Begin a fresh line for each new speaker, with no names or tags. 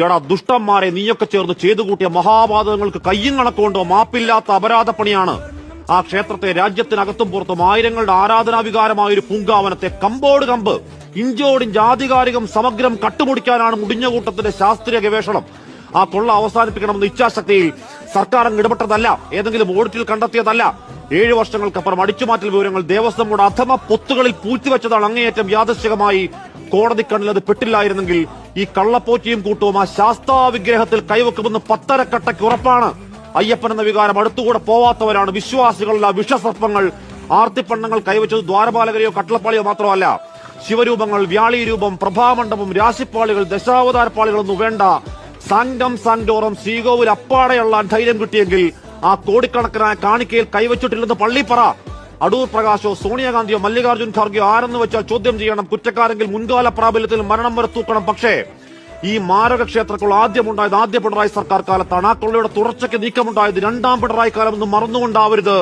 എടാ ദുഷ്ടന്മാരെ, നീയൊക്കെ ചേർന്ന് ചെയ്തു കൂട്ടിയ മഹാപാതകങ്ങൾക്ക് കയ്യും കണക്കുകൊണ്ടോ മാപ്പില്ലാത്ത അപരാധപ്പണിയാണ് ആ ക്ഷേത്രത്തെ രാജ്യത്തിനകത്തും പുറത്തും ആയിരങ്ങളുടെ ആരാധനാവികാരമായ ഒരു പൂങ്കാവനത്തെ കമ്പോട് കമ്പ് ഇഞ്ചോടിഞ്ച് ആധികാരികം സമഗ്രം കട്ടുമുടിക്കാനാണ് മുടിഞ്ഞകൂട്ടത്തിന്റെ ശാസ്ത്രീയ ഗവേഷണം. ആ കൊള്ള അവസാനിപ്പിക്കണമെന്ന ഇച്ഛാശക്തിയിൽ സർക്കാർ അങ്ങ് ഇടപെട്ടതല്ല, ഏതെങ്കിലും ഓഡിറ്റിൽ കണ്ടെത്തിയതല്ല. 7 വർഷങ്ങൾക്കപ്പുറം അടിച്ചുമാറ്റൽ വിവരങ്ങൾ ദേവസ്വം ബോർഡ് അധമ പൊത്തുകളിൽ പൂഴ്ത്തിവെച്ചതാണ് അങ്ങേയറ്റം യാദൃശ്ചികമായി. കോടതി കണ്ണിൽ അത് പെട്ടില്ലായിരുന്നെങ്കിൽ ഈ കള്ളപ്പോറ്റിയും കൂട്ടവും ആ ശാസ്താ വിഗ്രഹത്തിൽ കൈവെക്കുമെന്ന് 10 കട്ടയ്ക്ക് ഉറപ്പാണ്. അയ്യപ്പൻ എന്ന വികാരം അടുത്തുകൂടെ പോവാത്തവരാണ് വിശ്വാസികളുള്ള വിഷസർപ്പങ്ങൾ. ആർത്തിപ്പണ്ണങ്ങൾ കൈവച്ചത് ദ്വാരപാലകരെയോ കട്ടളപ്പാളിയോ മാത്രമല്ല, ശിവരൂപങ്ങൾ, വ്യാളി രൂപം, പ്രഭാമണ്ഡപം, രാശിപ്പാളികൾ, ദശാവതാരപ്പാളികളൊന്നും വേണ്ട. സാങ്കം സാങ്ടോറം ശ്രീകോവിൽ അപ്പാടെയുള്ള ധൈര്യം കിട്ടിയെങ്കിൽ ആ കോടിക്കണക്കിനായ കാണിക്കയിൽ കൈവച്ചിട്ടില്ലെന്ന് പള്ളിപ്പറ. അടൂർ പ്രകാശോ സോണിയാഗാന്ധിയോ മല്ലികാർജ്ജുൻ ഖാർഗെയോ ആരെന്ന് വെച്ചാൽ ചോദ്യം ചെയ്യണം. കുറ്റക്കാരെങ്കിൽ മുൻകാല പ്രാബല്യത്തിൽ മരണം വരെ തൂക്കണം. പക്ഷേ ഈ മാരക ക്ഷേത്രങ്ങൾ ആദ്യമുണ്ടായത് ആദ്യ പിണറായി സർക്കാർ കാലത്താണ്. ആ കൊള്ളയുടെ തുടർച്ചയ്ക്ക് നീക്കമുണ്ടായത് 2ാം പിണറായി കാലം എന്ന് മറന്നുകൊണ്ടാവരുത്.